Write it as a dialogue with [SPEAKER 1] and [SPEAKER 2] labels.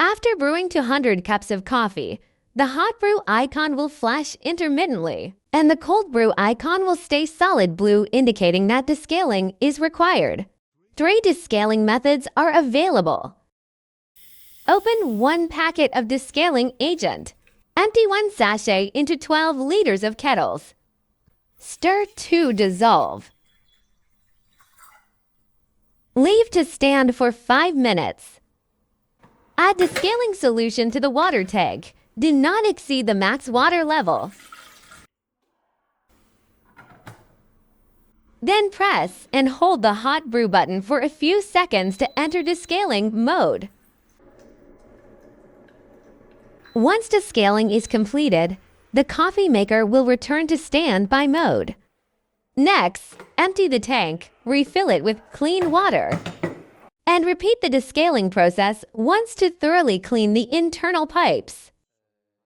[SPEAKER 1] After brewing 200 cups of coffee, the hot brew icon will flash intermittently, and the cold brew icon will stay solid blue, indicating that descaling is required. 3 descaling methods are available. Open 1 packet of descaling agent. Empty 1 sachet into 12 liters of kettles. Stir to dissolve. Leave to stand for 5 minutes. Add descaling solution to the water tank. Do not exceed the max water level. Then press and hold the hot brew button for a few seconds to enter descaling mode. Once descaling is completed, the coffee maker will return to standby mode. Next, empty the tank, refill it with clean water, and repeat the descaling process once to thoroughly clean the internal pipes.